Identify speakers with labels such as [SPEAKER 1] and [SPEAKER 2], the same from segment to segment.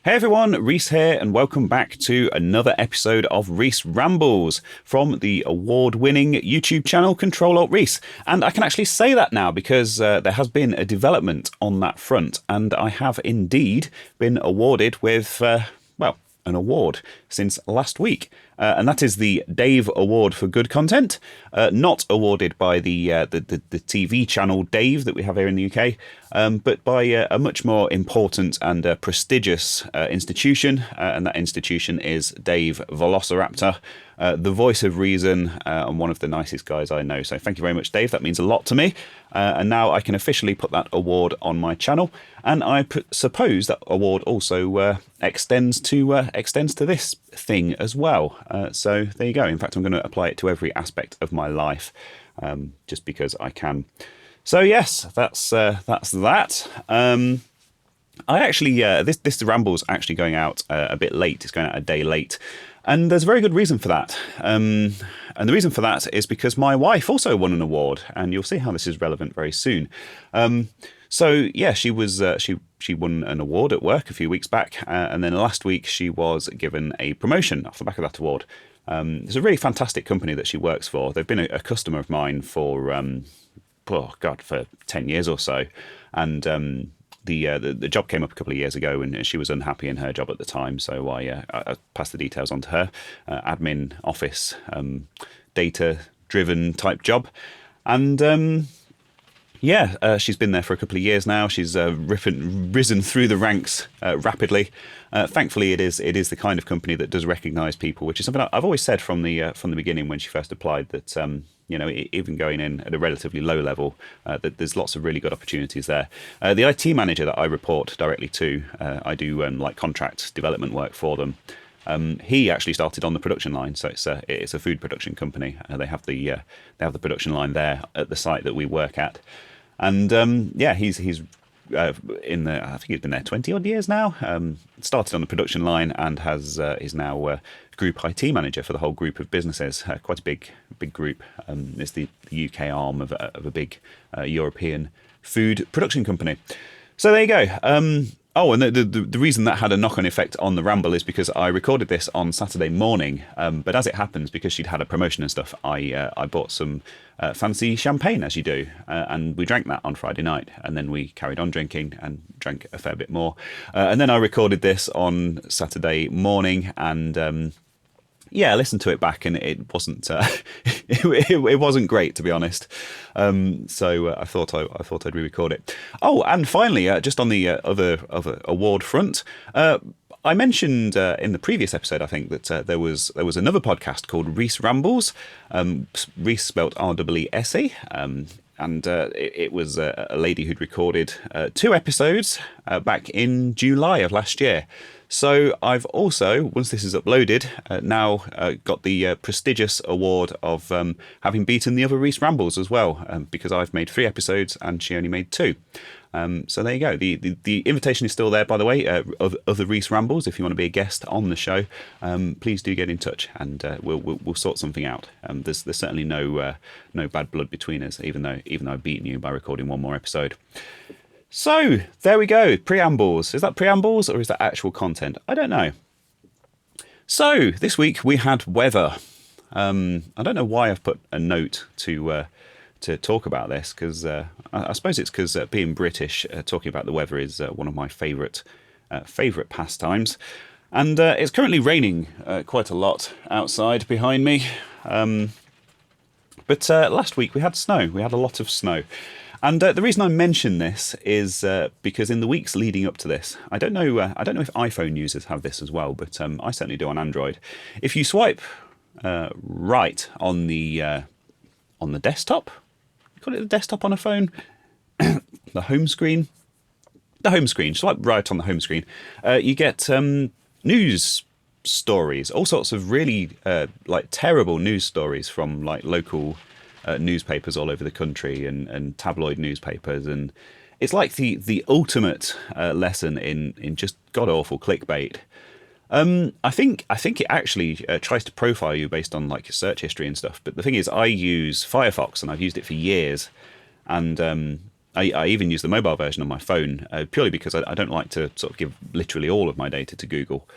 [SPEAKER 1] Hey everyone, Reese here, and welcome back to another episode of Reese Rambles from the award-winning YouTube channel Control Alt Reese. And I can actually say that now because there has been a development on that front, and I have indeed been awarded with, an award since last week. And that is the Dave Award for Good Content, not awarded by the TV channel Dave that we have here in the UK, but by a much more important and prestigious institution, and that institution is Dave Velociraptor, the voice of reason and one of the nicest guys I know. So thank you very much, Dave. That means a lot to me. And now I can officially put that award on my channel, and I suppose that award also extends to this thing as well. So there you go. In fact, I'm going to apply it to every aspect of my life, just because I can. So yes, that's that. I actually this Ramble's actually going out a bit late. It's going out a day late. And there's a very good reason for that. And the reason for that is because my wife also won an award, and you'll see how this is relevant very soon. So yeah, she was she won an award at work a few weeks back, and then last week she was given a promotion off the back of that award. It's a really fantastic company that she works for. They've been a customer of mine for for 10 years or so, and the job came up a couple of years ago, and she was unhappy in her job at the time. So I passed the details on to her. Admin, office, data-driven type job, and she's been there for a couple of years now. She's risen through the ranks rapidly. Thankfully, it is the kind of company that does recognise people, which is something I've always said from the beginning when she first applied, that even going in at a relatively low level, that there's lots of really good opportunities there. The IT manager that I report directly to, I do contract development work for them. He actually started on the production line, so it's a food production company. They have the production line there at the site that we work at, and he's in the, I think he's been there 20 odd years now. Started on the production line and is now group IT manager for the whole group of businesses. Quite a big group. It's the UK arm of a big European food production company. So there you go. And the reason that had a knock-on effect on the Ramble is because I recorded this on Saturday morning, but as it happens, because she'd had a promotion and stuff, I bought some fancy champagne, as you do, and we drank that on Friday night, and then we carried on drinking and drank a fair bit more. And then I recorded this on Saturday morning, and I listened to it back, and it wasn't it wasn't great, to be honest. So I thought I'd re-record it. Oh, and finally, just on the other award front, I mentioned in the previous episode, I think, that there was another podcast called Reese Rambles, Reese spelt R-E-E-S-E. And it was a lady who'd recorded 2 episodes back in July of last year. So I've also, once this is uploaded, now got the prestigious award of having beaten the other Reese Rambles as well, because I've made 3 episodes and she only made 2. So there you go. The invitation is still there, by the way, of other Reese Rambles. If you want to be a guest on the show, please do get in touch, and we'll sort something out. There's certainly no bad blood between us, even though I've beaten you by recording one more episode. So there we go. Preambles. Is that preambles or is that actual content? I don't know. So this week we had weather. I don't know why I've put a note to talk about this, because I suppose it's because being British, talking about the weather is one of my favourite pastimes. And it's currently raining quite a lot outside behind me. But last week we had snow. We had a lot of snow. And the reason I mention this is because in the weeks leading up to this, I don't know if iPhone users have this as well, but I certainly do on Android. If you swipe right on the desktop, you call it the desktop on a phone, the home screen. Swipe right on the home screen. You get news stories, all sorts of really terrible news stories from local newspapers all over the country, and tabloid newspapers, and it's like the ultimate lesson in just god awful clickbait. I think it actually tries to profile you based on your search history and stuff. But the thing is, I use Firefox, and I've used it for years, and I even use the mobile version on my phone purely because I don't like to sort of give literally all of my data to Google.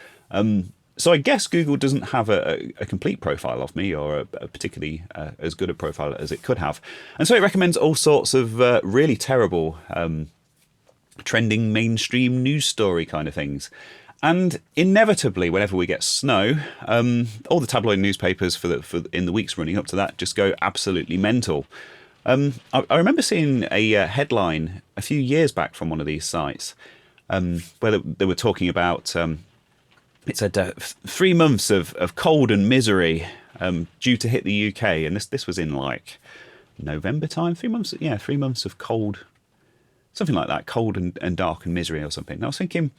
[SPEAKER 1] So I guess Google doesn't have a complete profile of me, or a particularly as good a profile as it could have. And so it recommends all sorts of really terrible trending mainstream news story kind of things. And inevitably, whenever we get snow, all the tabloid newspapers in the weeks running up to that just go absolutely mental. I remember seeing a headline a few years back from one of these sites where they were talking about, it said 3 months of cold and misery due to hit the UK. And this was in like November time, 3 months. Yeah, 3 months of cold, something like that, cold and dark and misery or something. And I was thinking,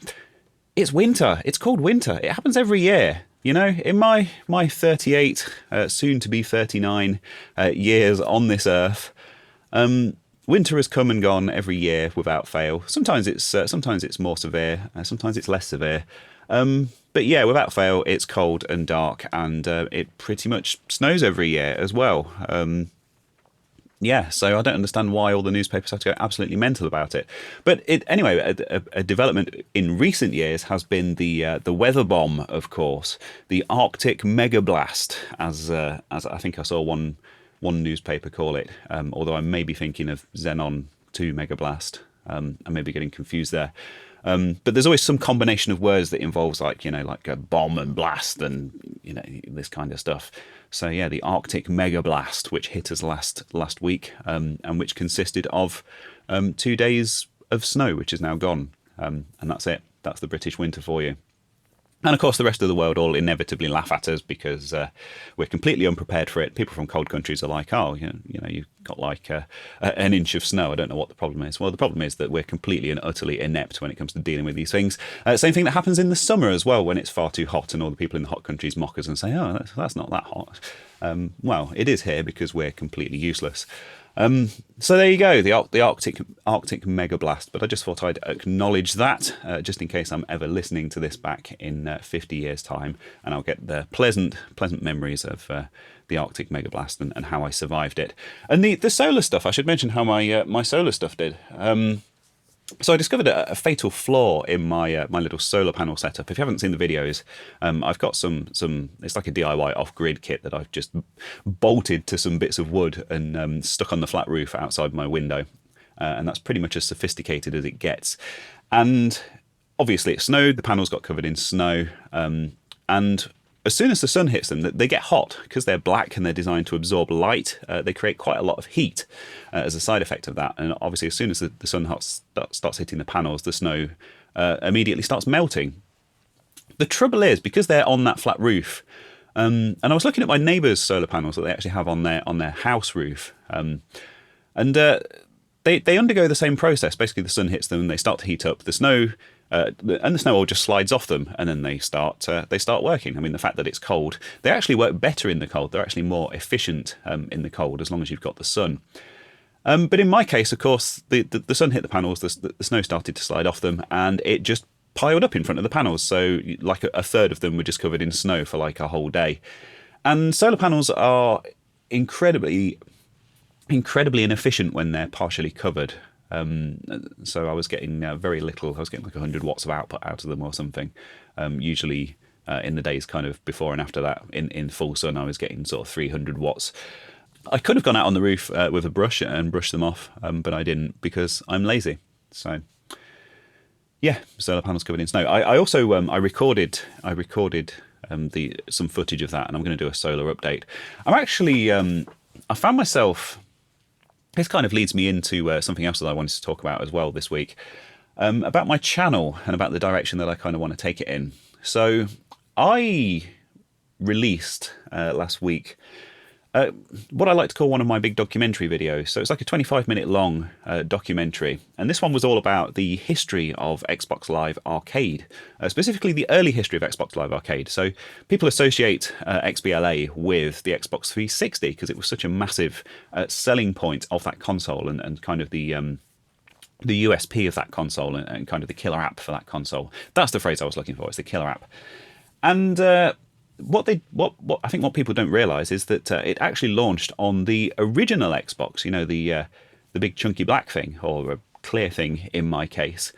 [SPEAKER 1] it's winter. It's called winter. It happens every year. You know, in my 38, soon to be 39 years on this earth, winter has come and gone every year without fail. Sometimes it's more severe, sometimes it's less severe. But yeah, without fail, it's cold and dark, and it pretty much snows every year as well. Yeah, so I don't understand why all the newspapers have to go absolutely mental about it. But anyway, a development in recent years has been the weather bomb, of course, the Arctic mega blast, as I think I saw one newspaper call it. Although I may be thinking of Xenon 2 mega blast. I may be getting confused there. But there's always some combination of words that involves like a bomb and blast and this kind of stuff. So yeah, the Arctic mega blast, which hit us last week, and which consisted of 2 days of snow, which is now gone, and that's it. That's the British winter for you. And of course, the rest of the world all inevitably laugh at us because we're completely unprepared for it. People from cold countries are like, "Oh, you've got like an inch of snow. I don't know what the problem is." Well, the problem is that we're completely and utterly inept when it comes to dealing with these things. Same thing that happens in the summer as well, when it's far too hot and all the people in the hot countries mock us and say, "Oh, that's not that hot." Well, it is here because we're completely useless. So there you go, the Arctic mega blast. But I just thought I'd acknowledge that, just in case I'm ever listening to this back in 50 years' time, and I'll get the pleasant memories of the Arctic mega blast and how I survived it. And the solar stuff, I should mention how my solar stuff did. So I discovered a fatal flaw in my little solar panel setup. If you haven't seen the videos, I've got some. It's like a DIY off-grid kit that I've just bolted to some bits of wood and stuck on the flat roof outside my window, and that's pretty much as sophisticated as it gets. And obviously, it snowed. The panels got covered in snow, and as soon as the sun hits them, they get hot because they're black and they're designed to absorb light. They create quite a lot of heat as a side effect of that. And obviously, as soon as the sun starts hitting the panels, the snow immediately starts melting. The trouble is, because they're on that flat roof, and I was looking at my neighbour's solar panels that they actually have on their house roof, and they undergo the same process. Basically, the sun hits them and they start to heat up. The snow all just slides off them, and then they start working. I mean, the fact that it's cold, they actually work better in the cold. They're actually more efficient in the cold as long as you've got the sun. But in my case, of course, the sun hit the panels, the snow started to slide off them, and it just piled up in front of the panels. So like a third of them were just covered in snow for like a whole day. And solar panels are incredibly inefficient when they're partially covered. So I was getting very little. I was getting like 100 watts of output out of them or something. Usually in the days kind of before and after that, in full sun, I was getting sort of 300 watts. I could have gone out on the roof with a brush and brushed them off, but I didn't because I'm lazy. So yeah, solar panels covered in snow. I also I recorded some footage of that, and I'm going to do a solar update. I'm actually I found myself. This kind of leads me into something else that I wanted to talk about as well this week, about my channel and about the direction that I kind of want to take it in. So I released last week what I like to call one of my big documentary videos. So it's like a 25-minute long documentary. And this one was all about the history of Xbox Live Arcade, specifically the early history of Xbox Live Arcade. So people associate XBLA with the Xbox 360 because it was such a massive selling point of that console and kind of the USP of that console and kind of the killer app for that console. That's the phrase I was looking for. It's the killer app. And what I think what people don't realise is that it actually launched on the original Xbox. You know, the the big chunky black thing, or a clear thing in my case.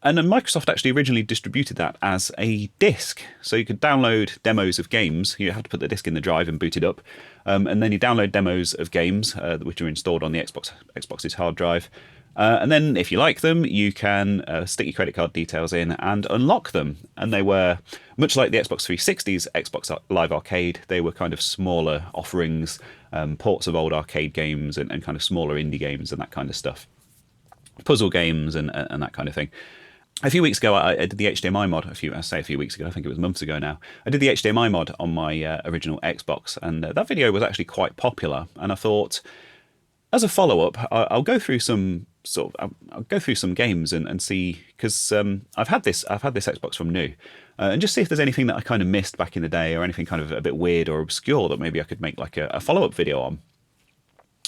[SPEAKER 1] And then Microsoft actually originally distributed that as a disc. So you could download demos of games. You had to put the disc in the drive and boot it up. And then you download demos of games, which are installed on the Xbox's hard drive. And then if you like them, you can stick your credit card details in and unlock them. And they were, much like the Xbox 360's Xbox Live Arcade, they were kind of smaller offerings, ports of old arcade games and kind of smaller indie games and that kind of stuff. Puzzle games and that kind of thing. A few weeks ago, I did the HDMI mod. I say a few weeks ago, I think it was months ago now. I did the HDMI mod on my original Xbox, and that video was actually quite popular. And I thought, as a follow-up, I'll go through some I'll go through some games and see, because I've had this Xbox from new, and just see if there's anything that I kind of missed back in the day, or anything kind of a bit weird or obscure that maybe I could make like a follow-up video on.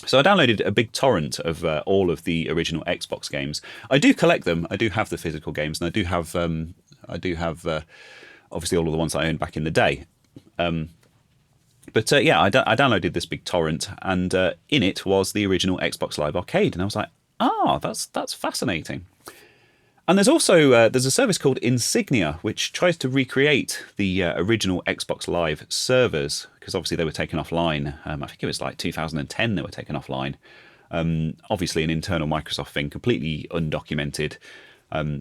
[SPEAKER 1] So I downloaded a big torrent of all of the original Xbox games. I do collect them. I do have the physical games, and I do have obviously all of the ones I owned back in the day. But yeah, I downloaded this big torrent, and in it was the original Xbox Live Arcade, and I was like, that's fascinating. And there's also there's a service called Insignia, which tries to recreate the original Xbox Live servers, because obviously they were taken offline. I think it was like 2010 they were taken offline. Obviously an internal Microsoft thing, completely undocumented.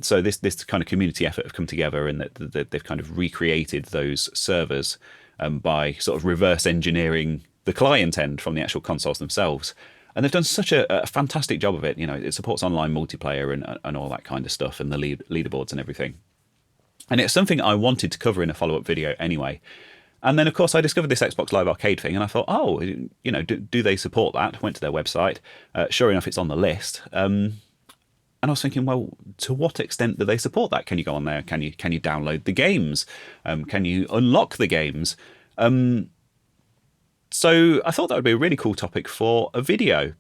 [SPEAKER 1] So this kind of community effort have come together, and that they've kind of recreated those servers by sort of reverse engineering the client end from the actual consoles themselves. And they've done such a fantastic job of it. You know, it supports online multiplayer and all that kind of stuff, and the leaderboards and everything. And it's something I wanted to cover in a follow-up video anyway. And then, of course, I discovered this Xbox Live Arcade thing, and I thought, do they support that? Went to their website. Sure enough, it's on the list. And I was thinking, well, to what extent do they support that? Can you go on there? Can you download the games? Can you unlock the games? So I thought that would be a really cool topic for a video.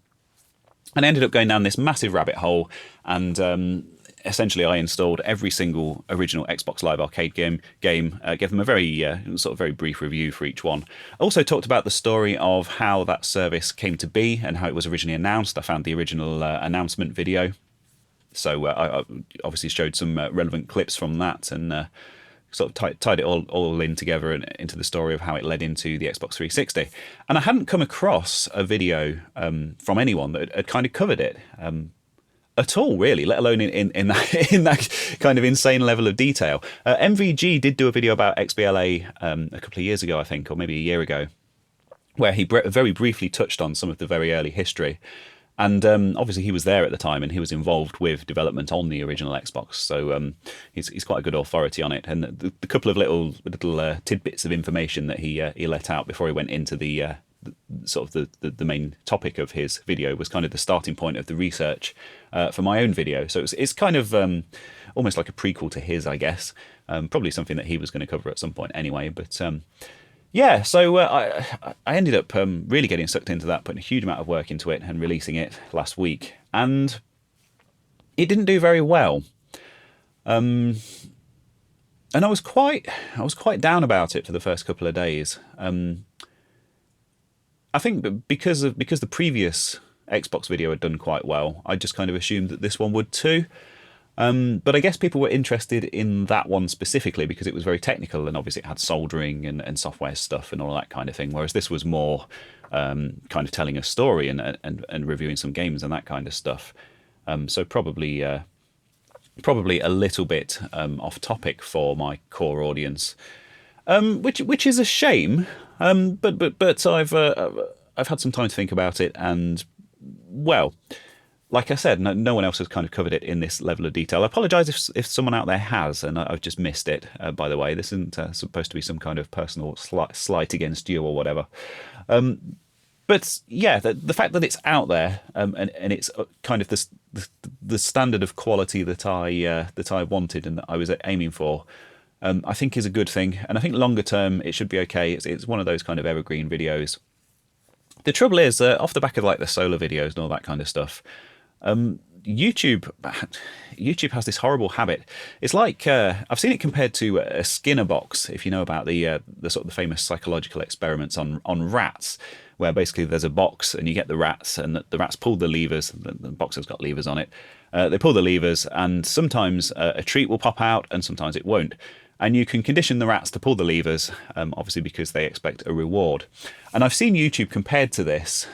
[SPEAKER 1] And I ended up going down this massive rabbit hole, and essentially I installed every single original Xbox Live Arcade game, gave them a very brief review for each one. I also talked about the story of how that service came to be and how it was originally announced. I found the original announcement video. So I obviously showed some relevant clips from that, and sort of tied it all in together and into the story of how it led into the Xbox 360. And I hadn't come across a video from anyone that had kind of covered it at all, really, let alone in that kind of insane level of detail. MVG did do a video about XBLA a couple of years ago, I think, or maybe a year ago, where he very briefly touched on some of the very early history. And obviously he was there at the time, and he was involved with development on the original Xbox, so he's quite a good authority on it. And the couple of little tidbits of information that he let out before he went into the main topic of his video was kind of the starting point of the research for my own video. So it's kind of almost like a prequel to his, I guess. Probably something that he was going to cover at some point anyway, but. Yeah, so I ended up really getting sucked into that, putting a huge amount of work into it and releasing it last week. And it didn't do very well. And I was quite down about it for the first couple of days. I think because the previous Xbox video had done quite well, I just kind of assumed that this one would too. But I guess people were interested in that one specifically because it was very technical, and obviously it had soldering and software stuff and all that kind of thing. Whereas this was more kind of telling a story and reviewing some games and that kind of stuff. So probably a little bit off topic for my core audience, which is a shame. But I've had some time to think about it, and well. Like I said, no one else has kind of covered it in this level of detail. I apologise if someone out there has, and I've just missed it, by the way. This isn't supposed to be some kind of personal slight against you or whatever. But yeah, the fact that it's out there and it's kind of the standard of quality that I wanted and that I was aiming for, I think is a good thing. And I think longer term, it should be okay. It's one of those kind of evergreen videos. The trouble is, off the back of like the solar videos and all that kind of stuff, YouTube has this horrible habit. It's like I've seen it compared to a Skinner box, if you know about the sort of the famous psychological experiments on rats. where basically there's a box and you get the rats, and the rats pull the levers. The box has got levers on it. They pull the levers, and sometimes a treat will pop out, and sometimes it won't. And you can condition the rats to pull the levers, obviously because they expect a reward. And I've seen YouTube compared to this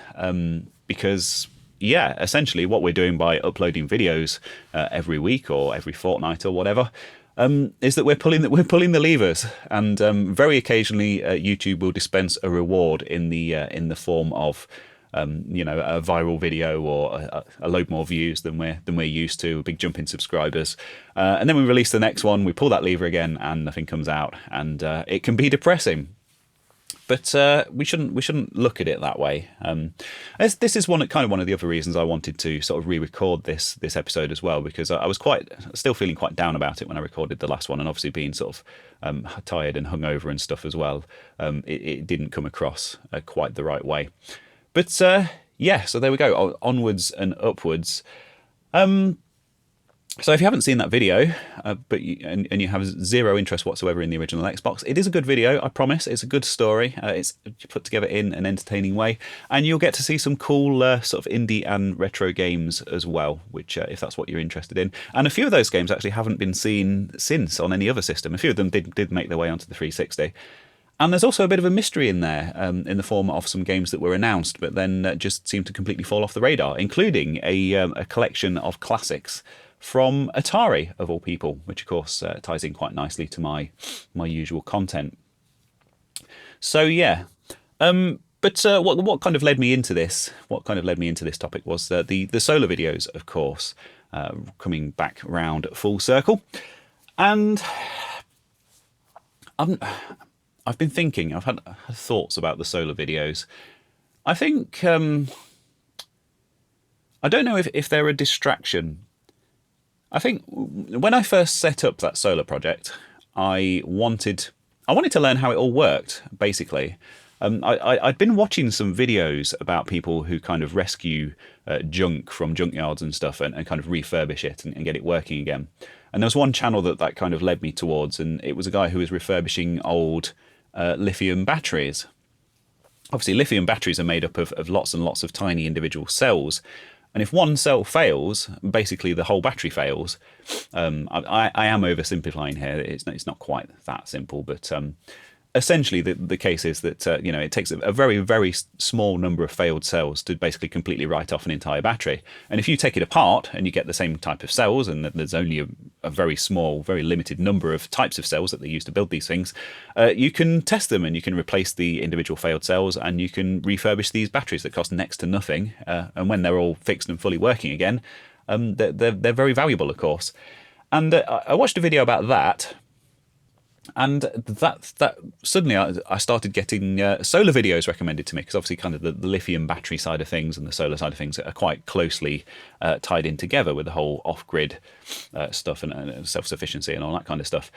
[SPEAKER 1] because, yeah, essentially what we're doing by uploading videos every week or every fortnight or whatever is that we're pulling the levers, and very occasionally YouTube will dispense a reward in the form of a viral video or a load more views than we're used to, a big jump in subscribers, and then we release the next one, we pull that lever again, and nothing comes out, and it can be depressing. But we shouldn't look at it that way. This is one of the other reasons I wanted to sort of re-record this episode as well, because I was still feeling quite down about it when I recorded the last one, and obviously being sort of tired and hungover and stuff as well, it didn't come across quite the right way. But so there we go, onwards and upwards. So if you haven't seen that video, but you have zero interest whatsoever in the original Xbox, it is a good video, I promise. It's a good story. It's put together in an entertaining way, and you'll get to see some cool sort of indie and retro games as well, which if that's what you're interested in. And a few of those games actually haven't been seen since on any other system. A few of them did make their way onto the 360. And there's also a bit of a mystery in there, in the form of some games that were announced but then just seemed to completely fall off the radar, including a collection of classics from Atari, of all people, which of course ties in quite nicely to my usual content. So yeah, but what kind of led me into this? What kind of led me into this topic was the solar videos, of course, coming back round full circle, and I've been thinking. I've had thoughts about the solar videos. I think I don't know if they're a distraction. I think when I first set up that solar project, I wanted to learn how it all worked, basically. I'd been watching some videos about people who kind of rescue junk from junkyards and stuff and kind of refurbish it and get it working again. And there was one channel that kind of led me towards, and it was a guy who was refurbishing old lithium batteries. Obviously, lithium batteries are made up of lots and lots of tiny individual cells. And if one cell fails, basically the whole battery fails. I am oversimplifying here. It's not quite that simple, but essentially the case is that it takes a very, very small number of failed cells to basically completely write off an entire battery. And if you take it apart and you get the same type of cells, and there's only a very small, very limited number of types of cells that they use to build these things, you can test them and you can replace the individual failed cells, and you can refurbish these batteries that cost next to nothing. And when they're all fixed and fully working again, they're very valuable, of course. And I watched a video about that. And that suddenly I started getting solar videos recommended to me, because obviously kind of the lithium battery side of things and the solar side of things are quite closely tied in together with the whole off-grid stuff and self-sufficiency and all that kind of stuff.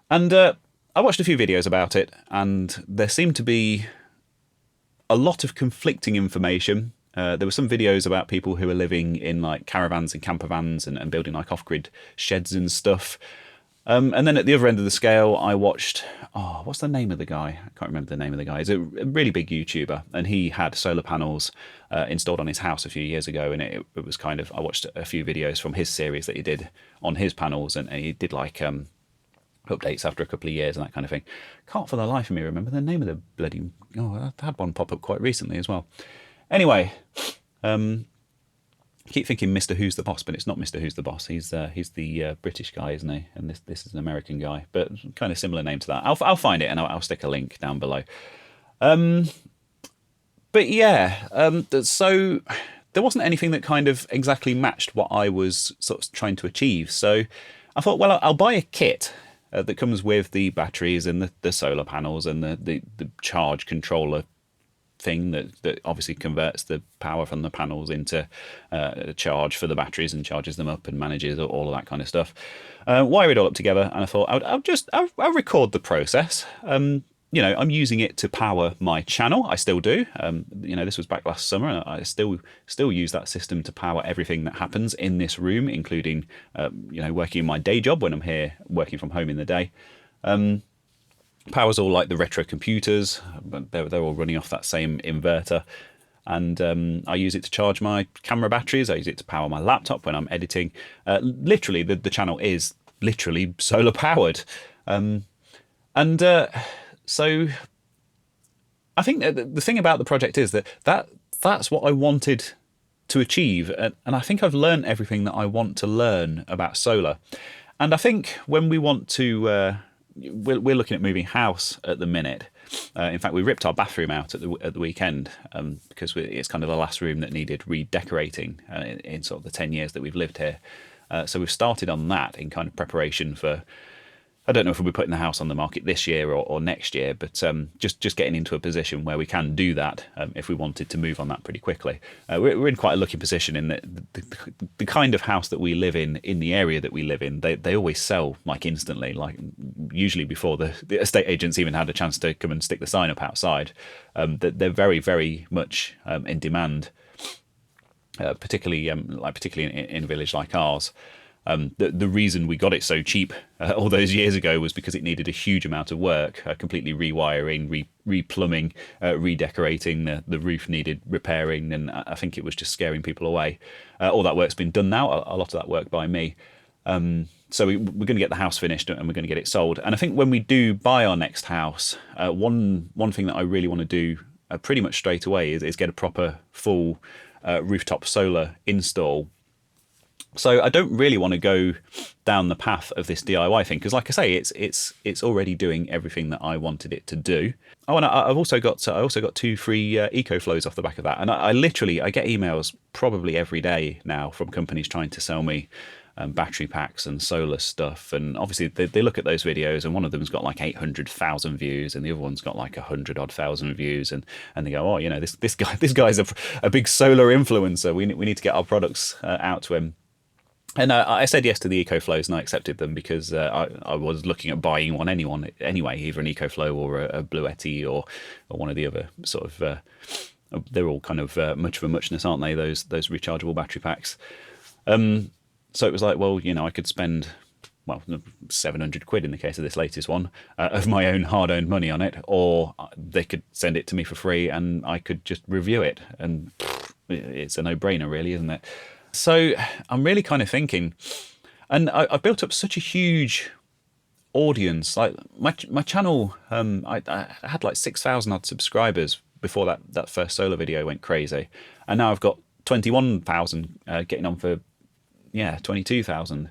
[SPEAKER 1] And I watched a few videos about it, and there seemed to be a lot of conflicting information. There were some videos about people who are living in like caravans and camper vans and building like off-grid sheds and stuff. And then at the other end of the scale, I watched, what's the name of the guy? I can't remember the name of the guy. He's a really big YouTuber, and he had solar panels installed on his house a few years ago. And it was kind of, I watched a few videos from his series that he did on his panels, and he did like updates after a couple of years and that kind of thing. Can't for the life of me remember the name of the bloody, I had one pop up quite recently as well. Anyway, I keep thinking Mr. Who's the Boss, but it's not Mr. Who's the Boss. He's the British guy, isn't he? And this is an American guy, but kind of similar name to that. I'll find it and I'll stick a link down below. But yeah, so there wasn't anything that kind of exactly matched what I was sort of trying to achieve. So I thought, well, I'll buy a kit that comes with the batteries and the solar panels and the charge controller thing that obviously converts the power from the panels into charge for the batteries and charges them up and manages all of that kind of stuff. Wire it all up together, and I thought I'll record the process. I'm using it to power my channel. I still do. This was back last summer, and I still use that system to power everything that happens in this room, including working in my day job when I'm here working from home in the day. Powers all like the retro computers, but they're all running off that same inverter. And I use it to charge my camera batteries. I use it to power my laptop when I'm editing. Literally, the channel is literally solar powered. And so I think the thing about the project is that's what I wanted to achieve. And I think I've learned everything that I want to learn about solar. And I think when we want to, we're looking at moving house at the minute. In fact, we ripped our bathroom out at the weekend because it's kind of the last room that needed redecorating in sort of the 10 years that we've lived here. So we've started on that in kind of preparation for, I don't know if we'll be putting the house on the market this year or next year, but just getting into a position where we can do that if we wanted to move on that pretty quickly. We're in quite a lucky position in that the kind of house that we live in the area that we live in, they always sell like instantly, like usually before the estate agents even had a chance to come and stick the sign up outside. They're very, very much in demand, particularly in a village like ours. The reason we got it so cheap all those years ago was because it needed a huge amount of work, completely rewiring, replumbing, redecorating. The roof needed repairing, and I think it was just scaring people away. All that work's been done now, a lot of that work by me. So we're going to get the house finished and we're going to get it sold. And I think when we do buy our next house, one thing that I really want to do pretty much straight away is get a proper full rooftop solar install. So I don't really want to go down the path of this DIY thing because, like I say, it's already doing everything that I wanted it to do. Oh, and I also got 2 free EcoFlows off the back of that. And I get emails probably every day now from companies trying to sell me battery packs and solar stuff. And obviously they look at those videos, and one of them's got like 800,000 views, and the other one's got like 100,000 views, and they go, oh, this guy's a big solar influencer. We need to get our products out to him. And I said yes to the EcoFlows, and I accepted them because I was looking at buying one anyway, either an EcoFlow or a Bluetti or one of the other sort of. They're all kind of much of a muchness, aren't they? Those rechargeable battery packs. So it was like, well, I could spend 700 quid in the case of this latest one of my own hard-earned money on it, or they could send it to me for free and I could just review it, and it's a no-brainer, really, isn't it? So I'm really kind of thinking, and I've built up such a huge audience. Like my channel, I had like 6,000 odd subscribers before that first solar video went crazy, and now I've got 21,000 getting on for 22,000.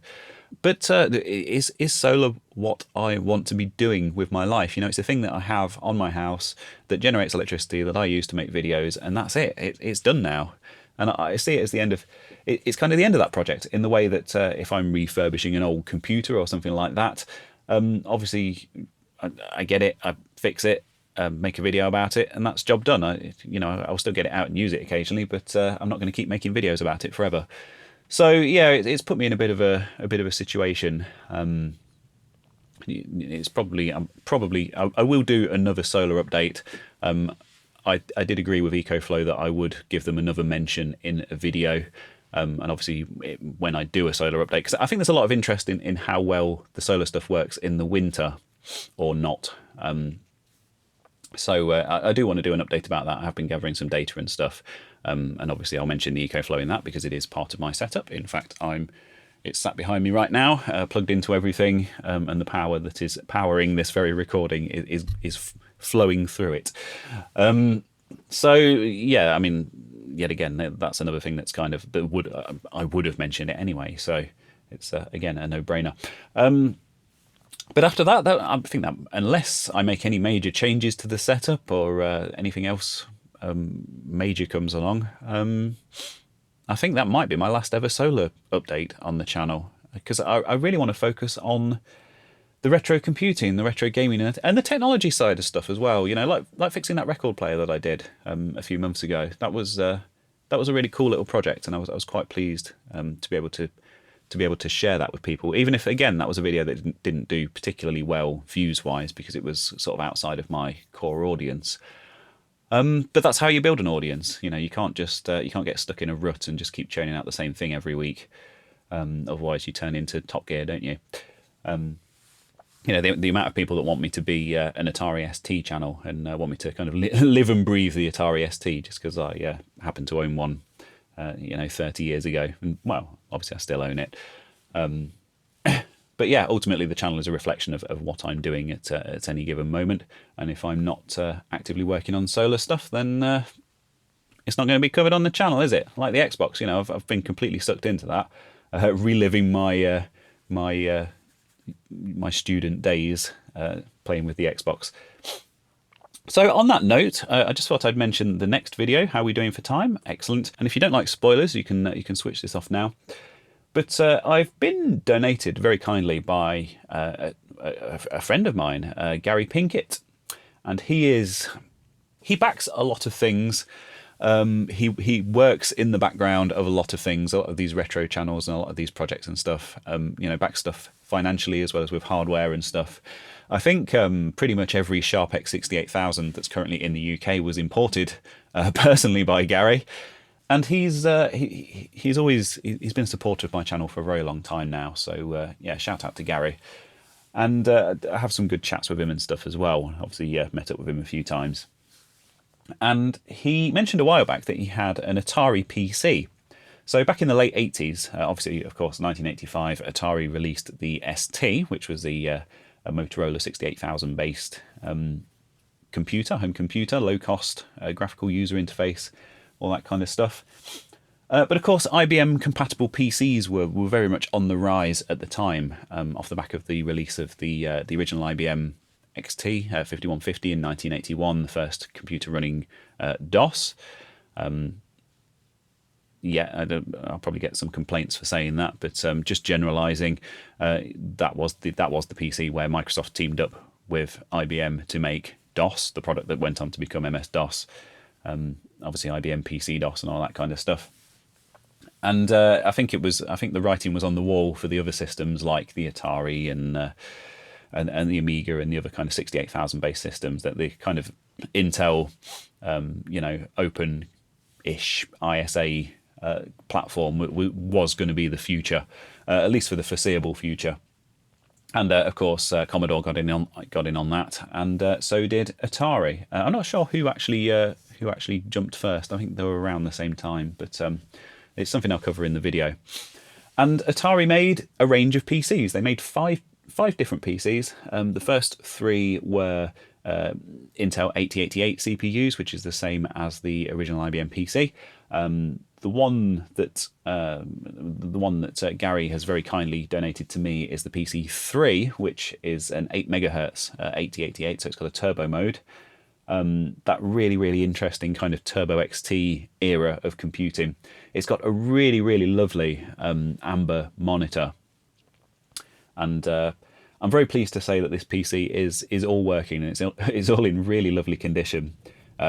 [SPEAKER 1] But is solar what I want to be doing with my life? It's a thing that I have on my house that generates electricity that I use to make videos, and that's it. It's done now. And I see it as the end of, it's kind of the end of that project, in the way that if I'm refurbishing an old computer or something like that, obviously I get it, I fix it, make a video about it, and that's job done. I'll still get it out and use it occasionally, but I'm not going to keep making videos about it forever. So yeah, it's put me in a bit of a situation. It's probably I will do another solar update. I did agree with EcoFlow that I would give them another mention in a video, and obviously when I do a solar update, because I think there's a lot of interest in how well the solar stuff works in the winter or not. So I do want to do an update about that. I have been gathering some data and stuff, and obviously I'll mention the EcoFlow in that because it is part of my setup. In fact, it's sat behind me right now, plugged into everything, and the power that is powering this very recording is flowing through it. So yeah, I mean, yet again, that's another thing that's kind of I would have mentioned it anyway. So it's again a no-brainer. But after that, I think that unless I make any major changes to the setup or anything else major comes along, I think that might be my last ever solar update on the channel, because I really want to focus on the retro computing, the retro gaming, and the technology side of stuff as well. Like fixing that record player that I did a few months ago. That was a really cool little project, and I was quite pleased to be able to share that with people. Even if, again, that was a video that didn't do particularly well views wise because it was sort of outside of my core audience. But that's how you build an audience. You can't get stuck in a rut and just keep churning out the same thing every week. Otherwise, you turn into Top Gear, don't you? you know, the amount of people that want me to be an Atari ST channel and want me to kind of live and breathe the Atari ST just because I happen to own one, you know, 30 years ago. And, well, obviously I still own it. But yeah, ultimately the channel is a reflection of what I'm doing at any given moment. And if I'm not actively working on solar stuff, then it's not going to be covered on the channel, is it? Like the Xbox, you know, I've been completely sucked into that, reliving my student days playing with the Xbox. So on that note, I just thought I'd mention the next video. How are we doing for time? Excellent. And if you don't like spoilers, you can switch this off now. But I've been donated very kindly by a friend of mine, Gary Pinkett, and he backs a lot of things. He works in the background of a lot of things, a lot of these retro channels and a lot of these projects and stuff. You know, back stuff financially as well as with hardware and stuff. I think pretty much every Sharp X68000 that's currently in the UK was imported personally by Gary. And he's been supportive of my channel for a very long time now. So yeah, shout out to Gary. And I have some good chats with him and stuff as well. Obviously, met up with him a few times. And he mentioned a while back that he had an Atari PC. So back in the late 80s, obviously, of course, 1985, Atari released the ST, which was a Motorola 68000 based home computer, low cost, graphical user interface, all that kind of stuff. But of course, IBM compatible PCs were very much on the rise at the time, off the back of the release of the original IBM XT 5150 in 1981, the first computer running DOS. Yeah, I'll probably get some complaints for saying that, but just generalising, that was the PC where Microsoft teamed up with IBM to make DOS, the product that went on to become MS-DOS. Obviously IBM PC-DOS and all that kind of stuff. And I think the writing was on the wall for the other systems like the Atari and the Amiga and the other kind of 68000 based systems, that the kind of Intel, you know, open-ish ISA platform was going to be the future, at least for the foreseeable future. And of course, Commodore got in on that, and so did Atari. I'm not sure who actually jumped first. I think they were around the same time, but it's something I'll cover in the video. And Atari made a range of PCs. They made five different PCs. The first three were Intel 8088 CPUs, which is the same as the original IBM PC. The one that Gary has very kindly donated to me is the PC3, which is an 8 megahertz 8088, so it's got a turbo mode. That really interesting kind of Turbo XT era of computing. It's got a really lovely amber monitor, and I'm very pleased to say that this PC is all working, and it's all in really lovely condition.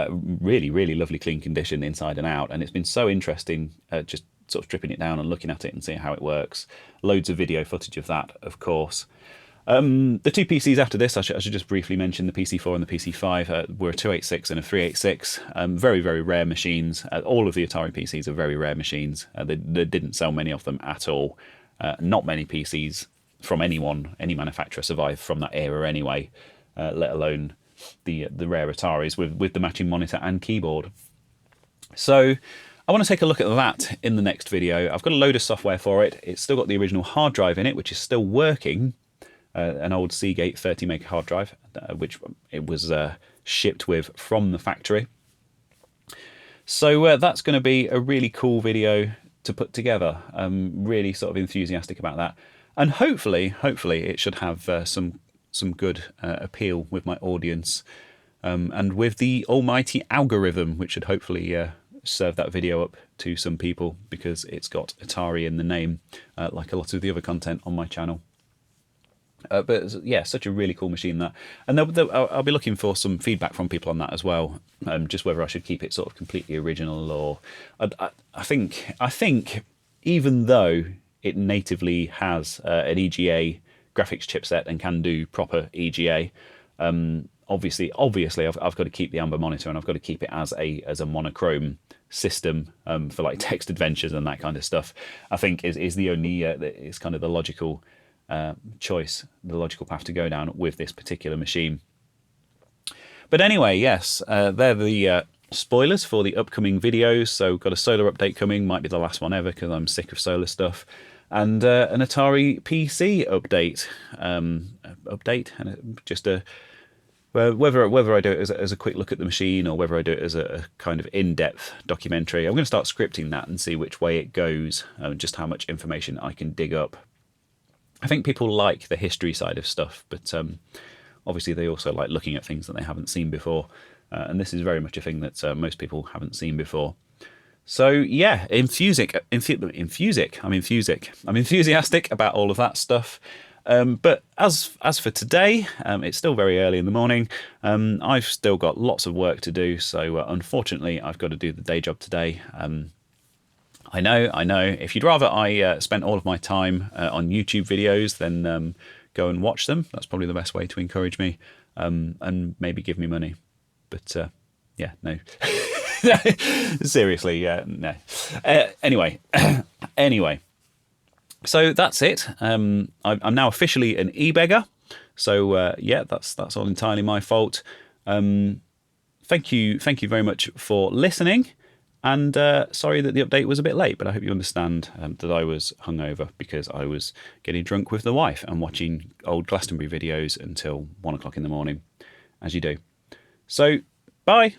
[SPEAKER 1] Really lovely clean condition inside and out, and it's been so interesting just sort of stripping it down and looking at it and seeing how it works. Loads of video footage of that, of course. The two PCs after this, I should just briefly mention, the PC4 and the PC5 were a 286 and a 386. Very rare machines. All of the Atari PCs are very rare machines. They didn't sell many of them at all. Not many PCs from any manufacturer survived from that era anyway, let alone the rare Ataris with the matching monitor and keyboard. So I want to take a look at that in the next video. I've got a load of software for it. It's still got the original hard drive in it, which is still working, an old Seagate 30 meg hard drive, which it was shipped with from the factory. So that's going to be a really cool video to put together. I'm really sort of enthusiastic about that, and hopefully it should have some good appeal with my audience, and with the almighty algorithm, which should hopefully serve that video up to some people, because it's got Atari in the name, like a lot of the other content on my channel. But yeah, such a really cool machine, that. And I'll be looking for some feedback from people on that as well, just whether I should keep it sort of completely original, or I think even though it natively has an EGA graphics chipset and can do proper EGA, obviously I've got to keep the amber monitor, and I've got to keep it as a monochrome system for like text adventures and that kind of stuff. I think is the only is kind of the logical choice, the logical path to go down with this particular machine. But anyway, yes, they're the spoilers for the upcoming videos. So got a solar update coming, might be the last one ever because I'm sick of solar stuff, and an Atari PC update, and just a whether I do it as a quick look at the machine or whether I do it as a kind of in-depth documentary. I'm going to start scripting that and see which way it goes, just how much information I can dig up. I think people like the history side of stuff, but obviously they also like looking at things that they haven't seen before, and this is very much a thing that most people haven't seen before. So yeah, I'm enthusiastic about all of that stuff. But as for today, it's still very early in the morning. I've still got lots of work to do, so unfortunately I've got to do the day job today. I know. If you'd rather I spent all of my time on YouTube videos, then go and watch them. That's probably the best way to encourage me, and maybe give me money. But yeah, no. Seriously, no. Anyway. So that's it. I'm now officially an e-beggar. So yeah, that's all entirely my fault. Thank you very much for listening. And sorry that the update was a bit late, but I hope you understand that I was hungover because I was getting drunk with the wife and watching old Glastonbury videos until 1 o'clock in the morning, as you do. So, bye.